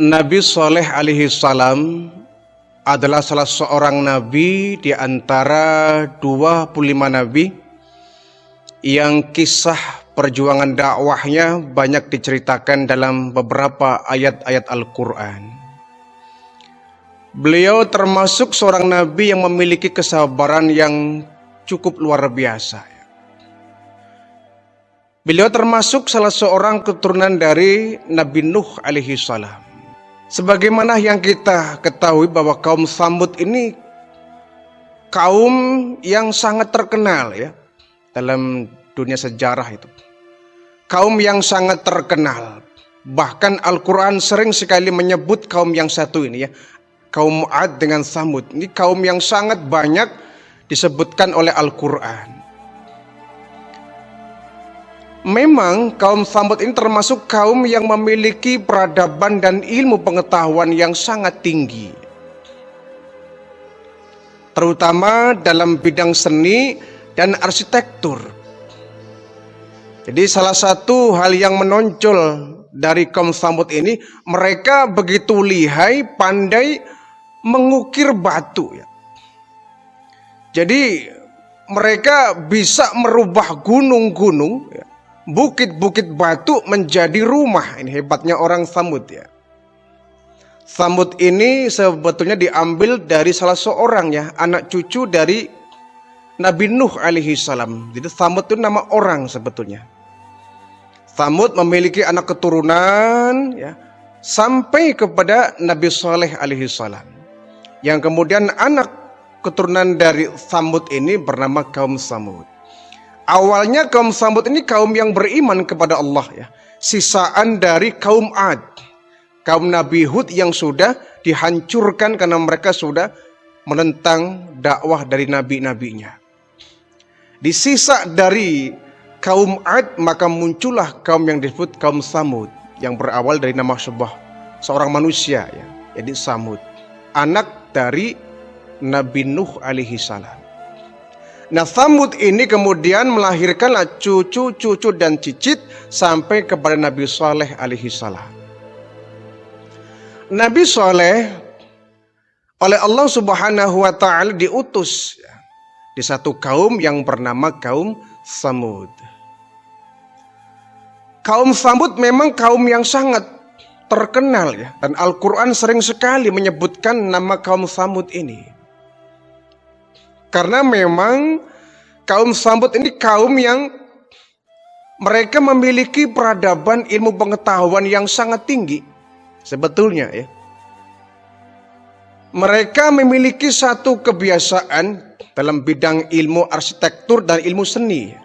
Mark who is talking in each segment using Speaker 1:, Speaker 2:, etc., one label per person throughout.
Speaker 1: Nabi Saleh alaihi salam adalah salah seorang nabi di antara 25 nabi yang kisah perjuangan dakwahnya banyak diceritakan dalam beberapa ayat-ayat Al-Quran. Beliau termasuk seorang nabi yang memiliki kesabaran yang cukup luar biasa. Beliau termasuk salah seorang keturunan dari Nabi Nuh alaihi salam. Sebagaimana yang kita ketahui bahwa kaum Tsamud ini kaum yang sangat terkenal ya dalam dunia sejarah itu. Kaum yang sangat terkenal. Bahkan Al-Quran sering sekali menyebut kaum yang satu ini ya. Kaum 'Ad dengan Tsamud. Ini kaum yang sangat banyak disebutkan oleh Al-Quran. Memang kaum Tsamud ini termasuk kaum yang memiliki peradaban dan ilmu pengetahuan yang sangat tinggi. Terutama dalam bidang seni dan arsitektur. Jadi salah satu hal yang menonjol dari kaum Tsamud ini, mereka begitu lihai, pandai mengukir batu ya. Jadi mereka bisa merubah gunung-gunung ya, bukit-bukit batu menjadi rumah. Ini hebatnya orang Tsamud ya. Tsamud ini sebetulnya diambil dari salah seorang ya, anak cucu dari Nabi Nuh alaihi salam. Jadi Tsamud itu nama orang sebetulnya. Tsamud memiliki anak keturunan ya, sampai kepada Nabi Saleh alaihi salam. Yang kemudian anak keturunan dari Tsamud ini bernama kaum Tsamud. Awalnya kaum Tsamud ini kaum yang beriman kepada Allah ya. Sisaan dari kaum 'Ad, kaum Nabi Hud yang sudah dihancurkan karena mereka sudah menentang dakwah dari nabi-nabinya. Di sisa dari kaum 'Ad maka muncullah kaum yang disebut kaum Tsamud yang berawal dari nama seorang manusia ya. Jadi Tsamud, anak dari Nabi Nuh alaihi salam. Nah, Tsamud ini kemudian melahirkanlah cucu-cucu dan cicit sampai kepada Nabi Saleh alaihi salam. Nabi Saleh oleh Allah Subhanahu wa taala diutus ya, di satu kaum yang bernama kaum Tsamud. Kaum Tsamud memang kaum yang sangat terkenal ya, dan Al-Quran sering sekali menyebutkan nama kaum Tsamud ini. Karena memang kaum Tsamud ini kaum yang mereka memiliki peradaban ilmu pengetahuan yang sangat tinggi sebetulnya ya. Mereka memiliki satu kebiasaan dalam bidang ilmu arsitektur dan ilmu seni.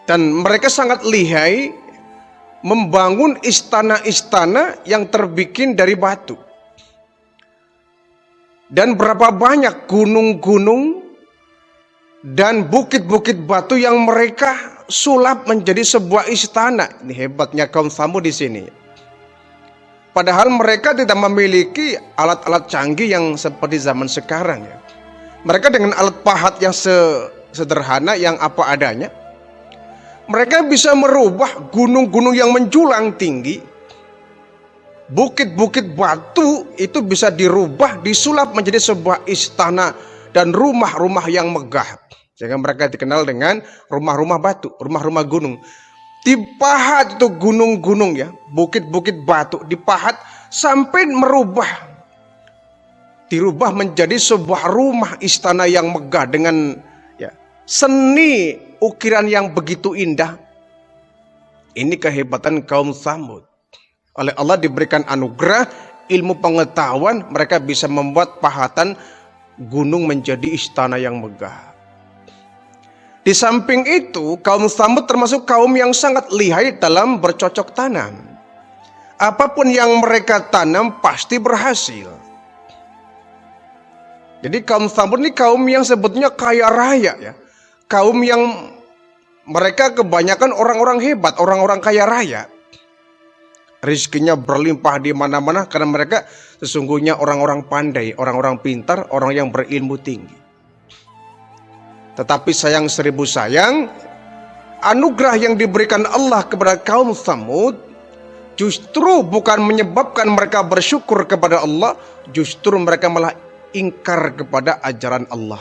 Speaker 1: Dan mereka sangat lihai membangun istana-istana yang terbikin dari batu. Dan berapa banyak gunung-gunung dan bukit-bukit batu yang mereka sulap menjadi sebuah istana. Ini hebatnya kaum Tsamud di sini. Padahal mereka tidak memiliki alat-alat canggih yang seperti zaman sekarang ya. Mereka dengan alat pahat yang sederhana yang apa adanya, mereka bisa merubah gunung-gunung yang menjulang tinggi. Bukit-bukit batu itu bisa dirubah, disulap menjadi sebuah istana dan rumah-rumah yang megah. Sehingga mereka dikenal dengan rumah-rumah batu, rumah-rumah gunung. Dipahat itu gunung-gunung ya, bukit-bukit batu dipahat sampai dirubah menjadi sebuah rumah istana yang megah dengan ya, seni ukiran yang begitu indah. Ini kehebatan kaum Tsamud. Oleh Allah diberikan anugerah ilmu pengetahuan, mereka bisa membuat pahatan gunung menjadi istana yang megah. Di samping itu, kaum Tsamud termasuk kaum yang sangat lihai dalam bercocok tanam. Apapun yang mereka tanam pasti berhasil. Jadi kaum Tsamud ini kaum yang sebetulnya kaya raya ya. Kaum yang mereka kebanyakan orang-orang hebat, orang-orang kaya raya. Rizkinya berlimpah di mana-mana karena mereka sesungguhnya orang-orang pandai, orang-orang pintar, orang yang berilmu tinggi. Tetapi sayang seribu sayang, anugerah yang diberikan Allah kepada kaum Tsamud justru bukan menyebabkan mereka bersyukur kepada Allah, justru mereka malah ingkar kepada ajaran Allah.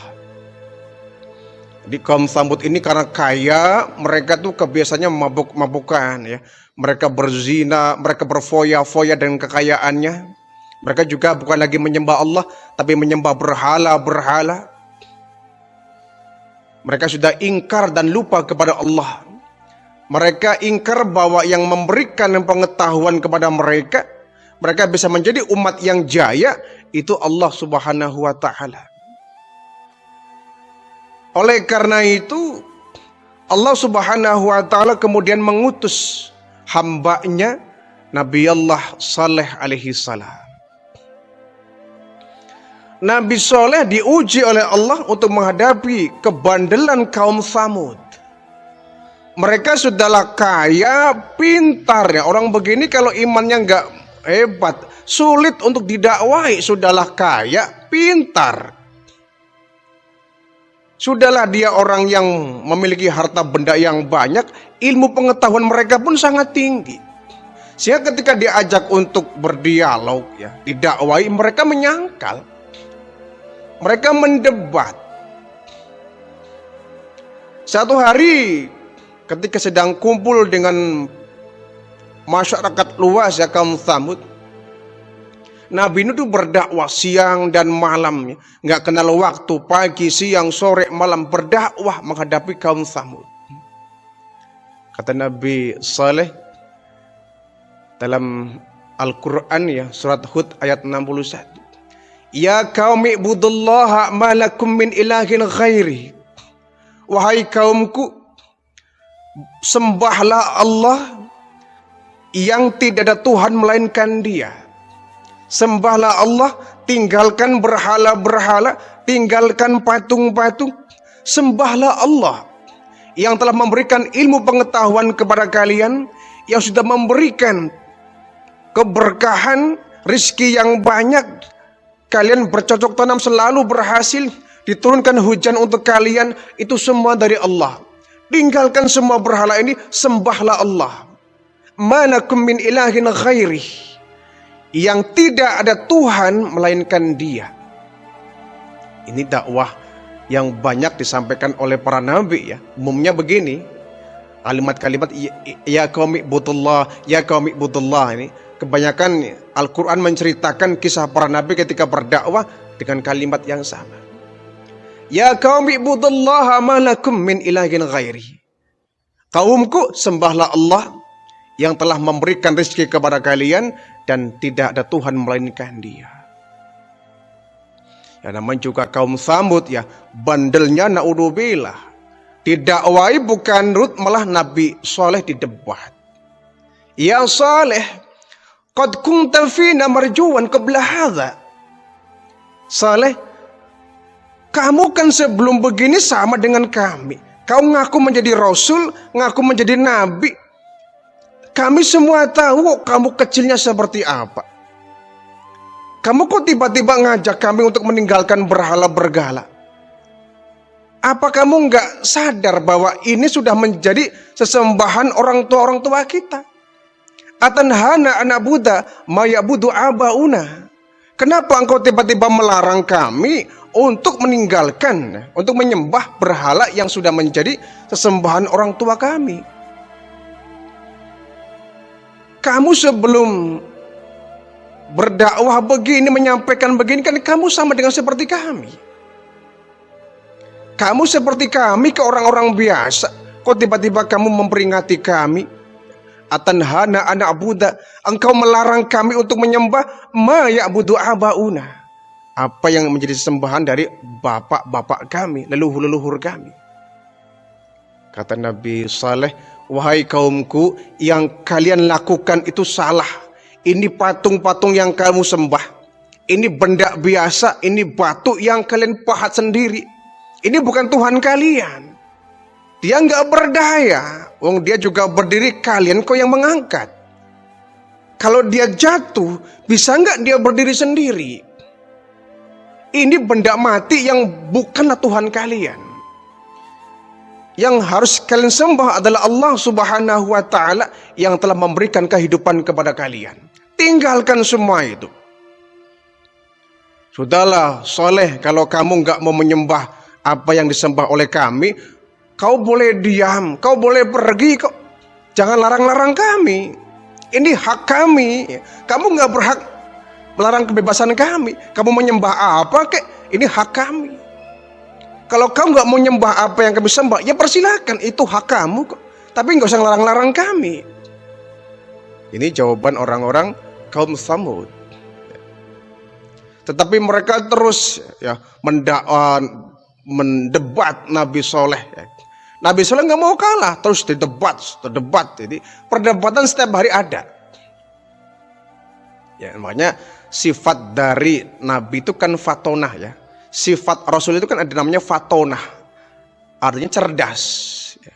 Speaker 1: Di kaum Samud ini karena kaya, mereka tuh kebiasaannya mabuk-mabukan ya. Mereka berzina, mereka berfoya-foya dengan kekayaannya. Mereka juga bukan lagi menyembah Allah, tapi menyembah berhala-berhala. Mereka sudah ingkar dan lupa kepada Allah. Mereka ingkar bahwa yang memberikan pengetahuan kepada mereka, mereka bisa menjadi umat yang jaya, itu Allah Subhanahu wa Ta'ala. Oleh karena itu, Allah Subhanahu wa Ta'ala kemudian mengutus hambanya Nabi Allah Saleh alaihi salam. Nabi Saleh diuji oleh Allah untuk menghadapi kebandelan kaum Samud. Mereka sudahlah kaya, pintar ya. Orang begini kalau imannya nggak hebat, sulit untuk didakwai. Sudahlah kaya, pintar. Sudahlah dia orang yang memiliki harta benda yang banyak, ilmu pengetahuan mereka pun sangat tinggi. Sehingga ketika diajak untuk berdialog ya, didakwai, mereka menyangkal. Mereka mendebat. Satu hari ketika sedang kumpul dengan masyarakat luas ya kaum Samud, Nabi Nuh itu berdakwah siang dan malam, nggak kenal waktu, pagi, siang, sore, malam berdakwah menghadapi kaum Samud. Kata Nabi Saleh dalam Al-Quran ya, surat Hud ayat 61. Ya qaumi ibudullaha ma lakum min ilahin ghairi. Wahai kaumku, sembahlah Allah yang tidak ada Tuhan melainkan Dia. Sembahlah Allah, tinggalkan berhala-berhala, tinggalkan patung-patung. Sembahlah Allah yang telah memberikan ilmu pengetahuan kepada kalian, yang sudah memberikan keberkahan, rizki yang banyak. Kalian bercocok tanam selalu berhasil, diturunkan hujan untuk kalian, itu semua dari Allah. Tinggalkan semua berhala ini, sembahlah Allah. Malakum min ilahin ghairi. Yang tidak ada Tuhan melainkan Dia. Ini dakwah yang banyak disampaikan oleh para nabi ya. Umumnya begini, kalimat-kalimat ya qaumi ibudullah, ya qaumi ibudullah ini. Kebanyakan Al-Quran menceritakan kisah para nabi ketika berdakwah dengan kalimat yang sama. Ya qaumi ibudullah ma lakum min ilahin ghairi. Kaumku, sembahlah Allah yang telah memberikan rezeki kepada kalian dan tidak ada Tuhan melainkan Dia. Ya namanya juga kaum Samud ya, bandelnya naudzubillah. Didakwai bukan Rut, malah Nabi Saleh didebat. Ya Saleh, qad kunta fina marjuwan qabla hadza. Saleh, kamu kan sebelum begini sama dengan kami. Kau ngaku menjadi rasul, ngaku menjadi nabi. Kami semua tahu kamu kecilnya seperti apa. Kamu kok tiba-tiba ngajak kami untuk meninggalkan berhala-berhala? Apa kamu nggak sadar bahwa ini sudah menjadi sesembahan orang tua kita? Atanhana anak Buddha mayabudu abauna. Kenapa engkau tiba-tiba melarang kami untuk meninggalkan, untuk menyembah berhala yang sudah menjadi sesembahan orang tua kami? Kamu sebelum berdakwah begini, menyampaikan begini, kan kamu sama dengan seperti kami. Kamu seperti kami ke orang-orang biasa. Kok tiba-tiba kamu memperingati kami? Atanhana anak Buddha, engkau melarang kami untuk menyembah ma ya'budu abauna. Apa yang menjadi sembahan dari bapak-bapak kami, leluhur-leluhur kami. Kata Nabi Saleh, wahai kaumku, yang kalian lakukan itu salah. Ini patung-patung yang kamu sembah. Ini benda biasa, ini batu yang kalian pahat sendiri. Ini bukan Tuhan kalian. Dia nggak berdaya. Wong dia juga berdiri, kalian kok yang mengangkat. Kalau dia jatuh, bisa nggak dia berdiri sendiri? Ini benda mati yang bukanlah Tuhan kalian. Yang harus kalian sembah adalah Allah Subhanahu wa Ta'ala yang telah memberikan kehidupan kepada kalian. Tinggalkan semua itu. Sudahlah, Soleh, kalau kamu nggak mau menyembah apa yang disembah oleh kami, kau boleh diam, kau boleh pergi kok. Jangan larang-larang kami. Ini hak kami. Kamu nggak berhak melarang kebebasan kami. Kamu menyembah apa kek? Ini hak kami. Kalau kamu nggak mau nyembah apa yang kami sembah, ya persilakan, itu hak kamu kok. Tapi nggak usah larang-larang kami. Ini jawaban orang-orang kaum Tsamud. Tetapi mereka terus ya mendebat Nabi Soleh. Nabi Soleh nggak mau kalah, terus terdebat. Jadi perdebatan setiap hari ada. Ya, makanya sifat dari Nabi itu kan fatonah ya. Sifat Rasul itu kan ada namanya fatonah, artinya cerdas. Ya.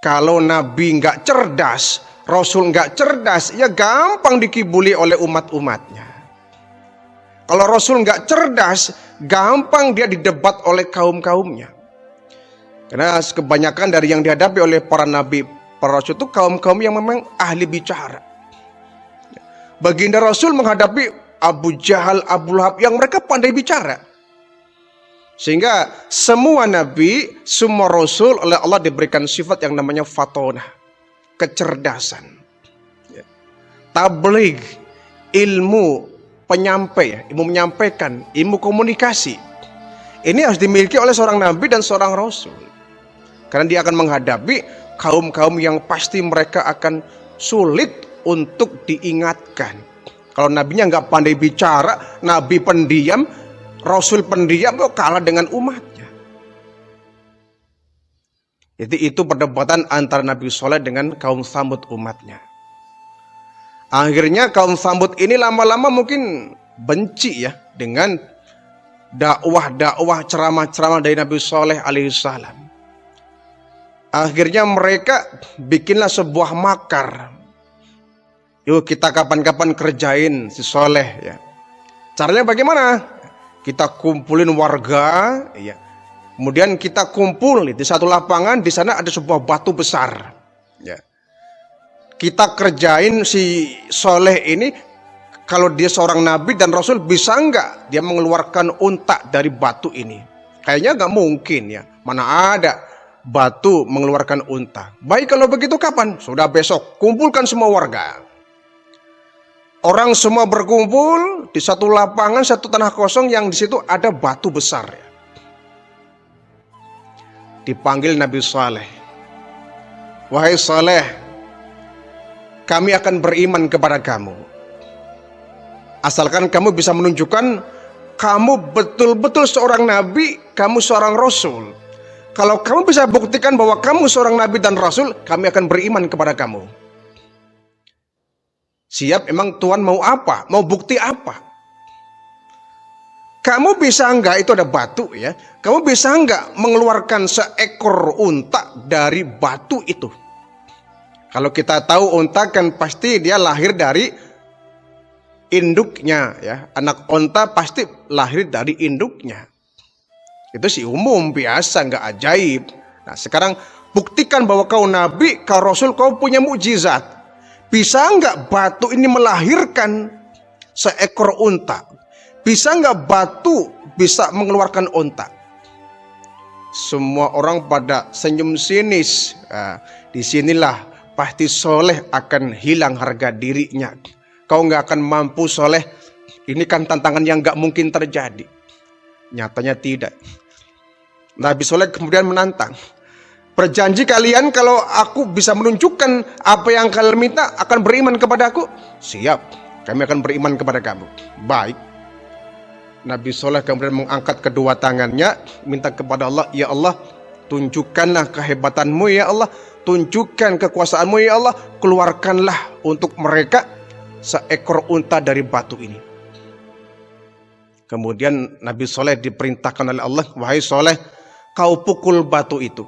Speaker 1: Kalau Nabi nggak cerdas, Rasul nggak cerdas, ya gampang dikibuli oleh umat-umatnya. Kalau Rasul nggak cerdas, gampang dia didebat oleh kaum-kaumnya. Karena kebanyakan dari yang dihadapi oleh para nabi, para rasul itu kaum-kaum yang memang ahli bicara. Baginda Rasul menghadapi Abu Jahal, Abu Lahab yang mereka pandai bicara. Sehingga semua nabi, semua rasul oleh Allah diberikan sifat yang namanya fatonah, kecerdasan. Tabligh, ilmu penyampai, ilmu menyampaikan, ilmu komunikasi. Ini harus dimiliki oleh seorang nabi dan seorang rasul. Karena dia akan menghadapi kaum-kaum yang pasti mereka akan sulit untuk diingatkan. Kalau nabinya nggak pandai bicara, nabi pendiam, rasul pendiam, kok kalah dengan umatnya. Jadi itu perdebatan antara Nabi Soleh dengan kaum Tsamud umatnya. Akhirnya kaum Tsamud ini lama-lama mungkin benci ya dengan dakwah-dakwah, ceramah-ceramah dari Nabi Soleh alaihissalam. Akhirnya mereka bikinlah sebuah makar. Yuk kita kapan-kapan kerjain si Soleh ya. Caranya bagaimana? Kita kumpulin warga ya. Kemudian kita kumpul di satu lapangan, di sana ada sebuah batu besar. Ya. Kita kerjain si Soleh ini, kalau dia seorang nabi dan rasul, bisa nggak dia mengeluarkan unta dari batu ini? Kayaknya nggak mungkin ya. Mana ada batu mengeluarkan unta. Baik kalau begitu kapan? Sudah besok. Kumpulkan semua warga. Orang semua berkumpul di satu lapangan, satu tanah kosong yang di situ ada batu besar. Ya. Dipanggil Nabi Saleh. Wahai Saleh, kami akan beriman kepada kamu. Asalkan kamu bisa menunjukkan kamu betul-betul seorang nabi, kamu seorang rasul. Kalau kamu bisa buktikan bahwa kamu seorang nabi dan rasul, kami akan beriman kepada kamu. Siap, emang Tuhan mau apa? Mau bukti apa? Kamu bisa enggak, itu ada batu ya. Kamu bisa enggak mengeluarkan seekor unta dari batu itu? Kalau kita tahu unta kan pasti dia lahir dari induknya ya. Anak unta pasti lahir dari induknya. Itu sih umum, biasa, nggak ajaib. Nah sekarang buktikan bahwa kau nabi, kau rasul, kau punya mukjizat. Bisa nggak batu ini melahirkan seekor unta? Bisa nggak batu bisa mengeluarkan unta? Semua orang pada senyum sinis. Nah, disinilah pasti Soleh akan hilang harga dirinya. Kau nggak akan mampu Soleh. Ini kan tantangan yang nggak mungkin terjadi. Nyatanya tidak. Nabi Soleh kemudian menantang. Berjanji kalian kalau aku bisa menunjukkan apa yang kalian minta akan beriman kepada aku? Siap, kami akan beriman kepada kamu. Baik. Nabi Soleh kemudian mengangkat kedua tangannya, minta kepada Allah, ya Allah, tunjukkanlah kehebatanmu ya Allah, tunjukkan kekuasaanmu ya Allah, keluarkanlah untuk mereka seekor unta dari batu ini. Kemudian Nabi Soleh diperintahkan oleh Allah, wahai Soleh, kau pukul batu itu.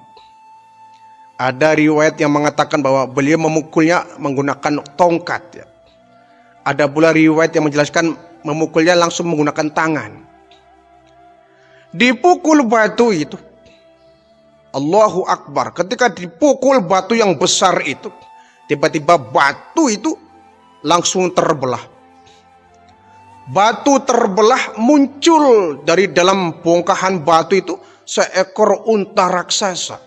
Speaker 1: Ada riwayat yang mengatakan bahwa beliau memukulnya menggunakan tongkat. Ya. Ada pula riwayat yang menjelaskan memukulnya langsung menggunakan tangan. Dipukul batu itu. Allahu Akbar. Ketika dipukul batu yang besar itu, tiba-tiba batu itu langsung terbelah. Batu terbelah, muncul dari dalam bongkahan batu itu seekor unta raksasa.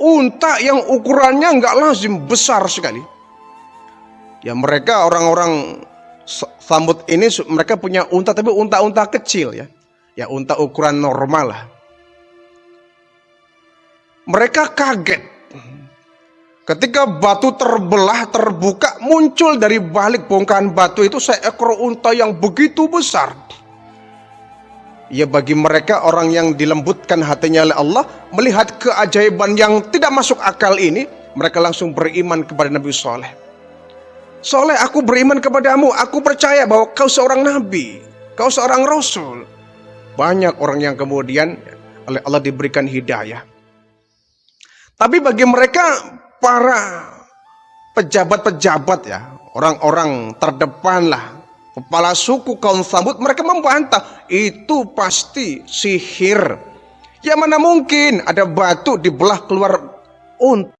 Speaker 1: Unta yang ukurannya nggak lazim, besar sekali. Ya mereka orang-orang Tsamud ini mereka punya unta, tapi unta-unta kecil ya. Ya unta ukuran normal lah. Mereka kaget ketika batu terbelah, terbuka, muncul dari balik bongkahan batu itu seekor unta yang begitu besar. Ya bagi mereka orang yang dilembutkan hatinya oleh Allah, melihat keajaiban yang tidak masuk akal ini, mereka langsung beriman kepada Nabi Saleh. Saleh, aku beriman kepadamu, aku percaya bahwa kau seorang nabi, kau seorang rasul. Banyak orang yang kemudian oleh Allah diberikan hidayah. Tapi bagi mereka para pejabat-pejabat ya, orang-orang terdepan lah, kepala suku kaum Tsamud, mereka membantah itu pasti sihir. Ya mana mungkin ada batu dibelah keluar unta.